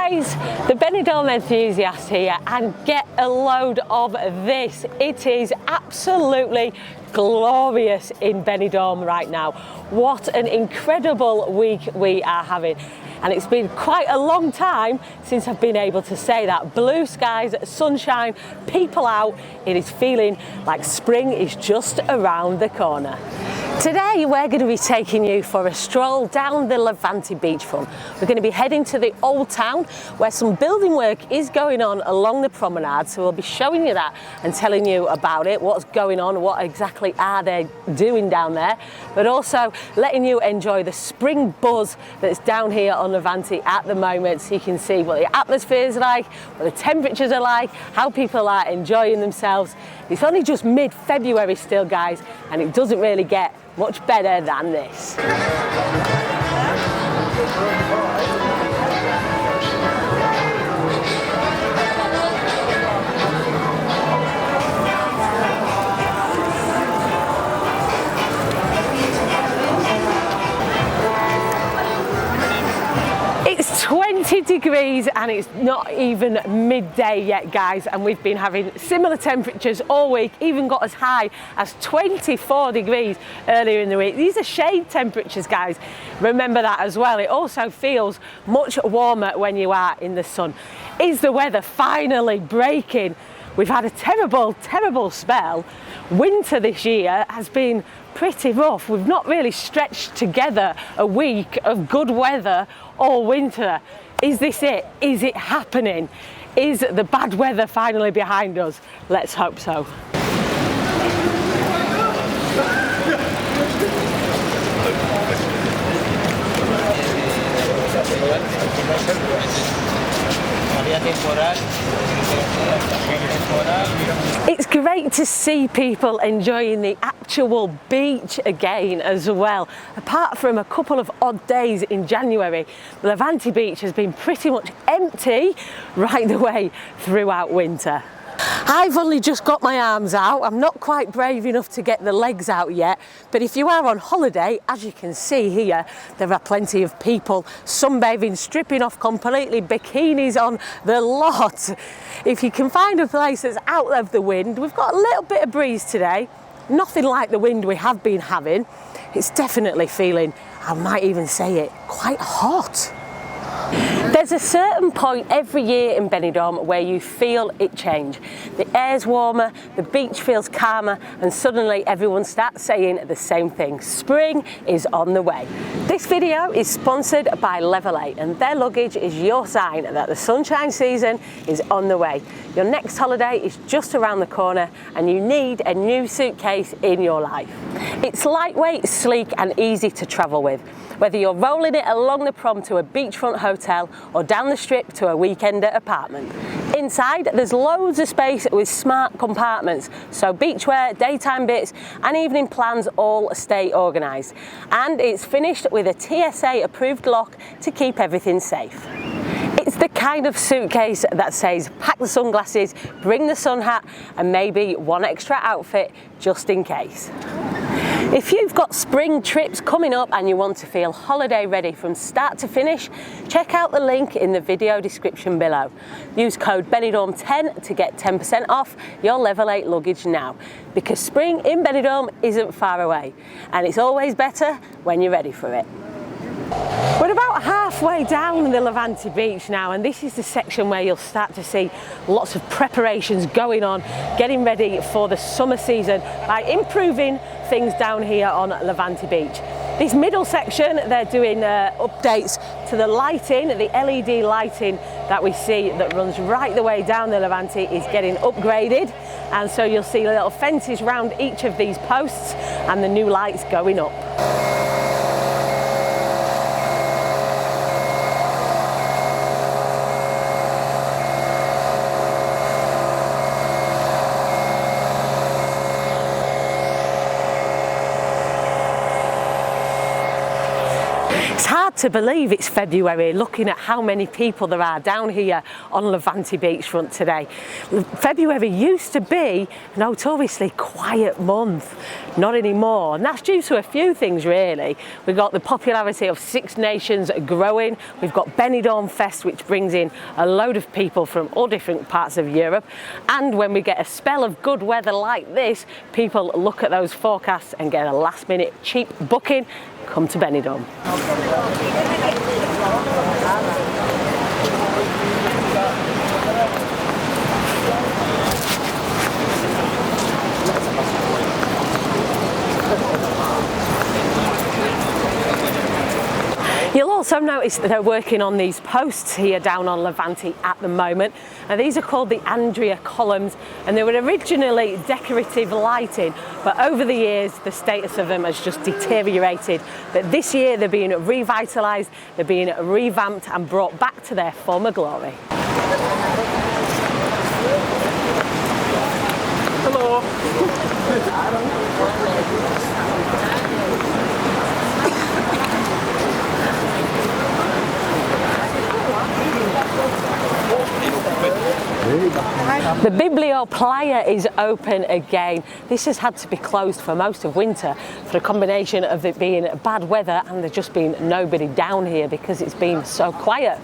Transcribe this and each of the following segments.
guys, the Benidorm Enthusiast here, and get a load of this. It is absolutely glorious in Benidorm right now. What an incredible week we are having. And it's been quite a long time since I've been able to say that. Blue skies, sunshine, people out. It is feeling like spring is just around the corner. Today we're going to be taking you for a stroll down the Levante beachfront. We're going to be heading to the old town where some building work is going on along the promenade, so we'll be showing you that and telling you about it, what's going on, what exactly are they doing down there, but also letting you enjoy the spring buzz that's down here on Levante at the moment, so you can see what the atmosphere is like, what the temperatures are like, how people are enjoying themselves. It's only just mid-February still, guys, and it doesn't really get much better than this. It's 20 degrees and it's not even midday yet, guys, and we've been having similar temperatures all week, even got as high as 24 degrees earlier in the week. These are shade temperatures, guys, remember that as well. It also feels much warmer when you are in the sun. Is the weather finally breaking? We've had a terrible spell. Winter this year has been pretty rough. We've not really stretched together a week of good weather all winter. Is this it? Is it happening? Is the bad weather finally behind us? Let's hope so. It's great to see people enjoying the actual beach again as well. Apart from a couple of odd days in January, the Levante Beach has been pretty much empty right the way throughout winter. I've only just got my arms out. I'm not quite brave enough to get the legs out yet, but if you are on holiday, as you can see here, there are plenty of people sunbathing, stripping off completely, bikinis on the lot. If you can find a place that's out of the wind, we've got a little bit of breeze today, nothing like the wind we have been having. It's definitely feeling, I might even say it, quite hot. There's a certain point every year in Benidorm where you feel it change. The air's warmer, the beach feels calmer, and suddenly everyone starts saying the same thing. Spring is on the way. This video is sponsored by Levante, and their luggage is your sign that the sunshine season is on the way. Your next holiday is just around the corner and you need a new suitcase in your life. It's lightweight, sleek and easy to travel with. Whether you're rolling it along the prom to a beachfront hotel or down the strip to a weekender apartment. Inside, there's loads of space with smart compartments, so beachwear, daytime bits and evening plans all stay organised. And it's finished with a TSA approved lock to keep everything safe. It's the kind of suitcase that says pack the sunglasses, bring the sun hat and maybe one extra outfit just in case. If you've got spring trips coming up and you want to feel holiday ready from start to finish, check out the link in the video description below. Use code Benidorm10 to get 10% off your Levante luggage now, because spring in Benidorm isn't far away and it's always better when you're ready for it. We're about halfway down the Levante Beach now, and this is the section where you'll start to see lots of preparations going on, getting ready for the summer season by improving things down here on Levante Beach. This middle section, they're doing updates to the lighting, the LED lighting that we see that runs right the way down the Levante is getting upgraded, and so you'll see little fences round each of these posts and the new lights going up. It's hard hard to believe it's February looking at how many people there are down here on Levante Beachfront today. February used to be a notoriously quiet month, not anymore, and that's due to a few things really. We've got the popularity of Six Nations growing, we've got Benidorm Fest, which brings in a load of people from all different parts of Europe, and when we get a spell of good weather like this, people look at those forecasts and get a last minute cheap booking. Come to Benidorm. You'll also notice that they're working on these posts here down on Levante at the moment. Now these are called the Andrea columns, and they were originally decorative lighting, but over the years the status of them has just deteriorated. But this year they're being revitalised, they're being revamped and brought back to their former glory. Hello. The Biblio Playa is open again. This has had to be closed for most of winter for a combination of it being bad weather and there just being nobody down here because it's been so quiet.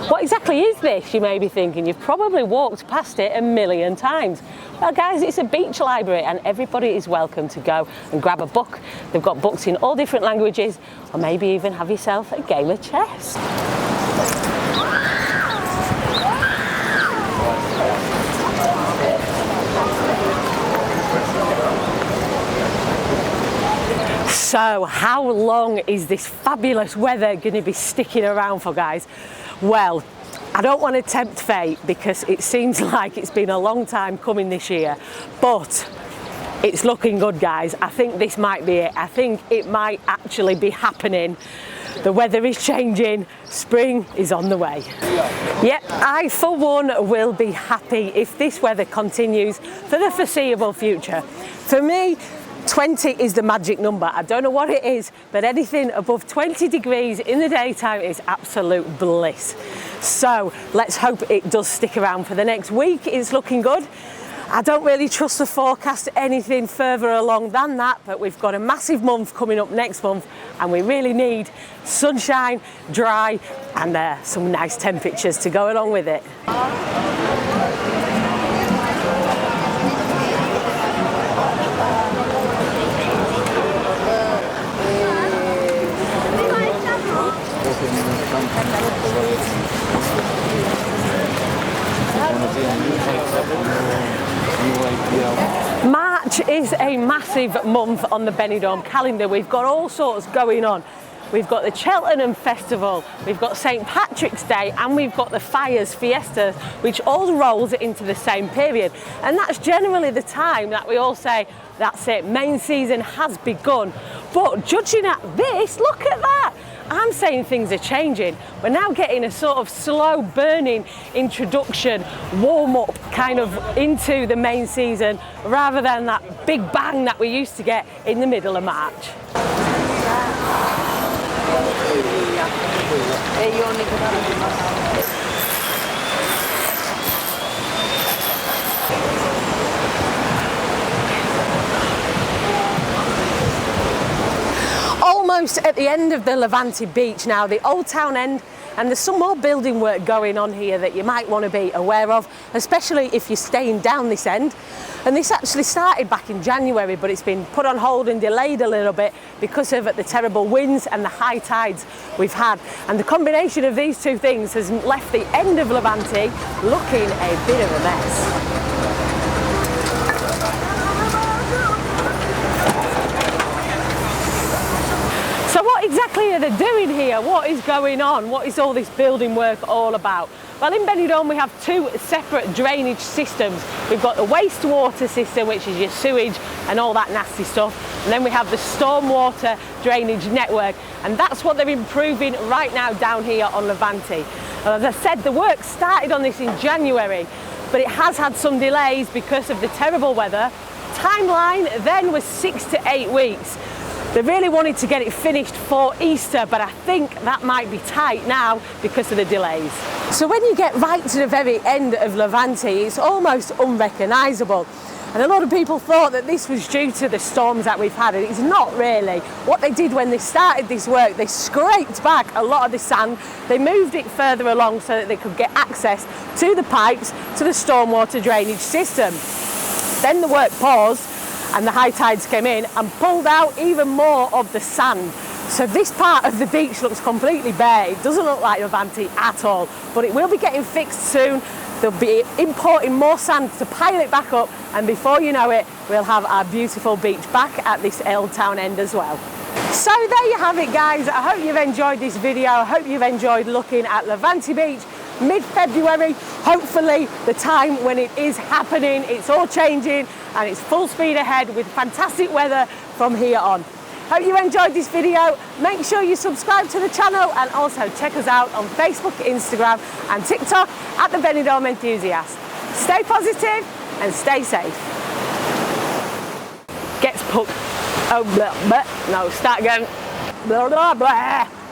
What exactly is this, you may be thinking? You've probably walked past it a million times. Well guys, it's a beach library and everybody is welcome to go and grab a book. They've got books in all different languages, or maybe even have yourself a game of chess. So how long is this fabulous weather going to be sticking around for, guys? Well, I don't want to tempt fate because it seems like it's been a long time coming this year, but it's looking good, guys. I think this might be it. I think it might actually be happening. The weather is changing, spring is on the way. Yep, I for one will be happy if this weather continues for the foreseeable future. For me, 20 is the magic number. I don't know what it is, but anything above 20 degrees in the daytime is absolute bliss. So let's hope it does stick around for the next week. It's looking good. I don't really trust the forecast anything further along than that, but we've got a massive month coming up next month and we really need sunshine, dry, and some nice temperatures to go along with it. March is a massive month on the Benidorm calendar. We've got all sorts going on. We've got the Cheltenham Festival, we've got St. Patrick's Day, and we've got the Fires Fiesta, which all rolls into the same period. And that's generally the time that we all say, that's it, main season has begun. But judging at this, look at that. I'm saying things are changing. We're now getting a sort of slow burning introduction, warm up kind of into the main season rather than that big bang that we used to get in the middle of March. Almost at the end of the Levante Beach now, the Old Town end, and there's some more building work going on here that you might want to be aware of, especially if you're staying down this end. And this actually started back in January, but it's been put on hold and delayed a little bit because of the terrible winds and the high tides we've had. And the combination of these two things has left the end of Levante looking a bit of a mess. So what exactly are they doing here? What is going on? What is all this building work all about? Well, in Benidorm we have two separate drainage systems. We've got the wastewater system, which is your sewage and all that nasty stuff, and then we have the stormwater drainage network, and that's what they're improving right now down here on Levante. And as I said, the work started on this in January, but it has had some delays because of the terrible weather. Timeline then was 6 to 8 weeks. They really wanted to get it finished for Easter, but I think that might be tight now because of the delays. So when you get right to the very end of Levante, it's almost unrecognisable. And a lot of people thought that this was due to the storms that we've had, and it's not really. What they did when they started this work, they scraped back a lot of the sand, they moved it further along so that they could get access to the pipes, to the stormwater drainage system. Then the work paused and the high tides came in and pulled out even more of the sand. So this part of the beach looks completely bare. It doesn't look like Levante at all, but it will be getting fixed soon. They'll be importing more sand to pile it back up, and before you know it, we'll have our beautiful beach back at this old town end as well. So there you have it, guys. I hope you've enjoyed this video. I hope you've enjoyed looking at Levante Beach mid-February, hopefully the time when it is happening. It's all changing and it's full speed ahead with fantastic weather from here on. Hope you enjoyed this video. Make sure you subscribe to the channel and also check us out on Facebook, Instagram and TikTok at the Benidorm Enthusiast. Stay positive and stay safe. Gets put. Oh, blah, blah. No, start again. Blah, blah, blah.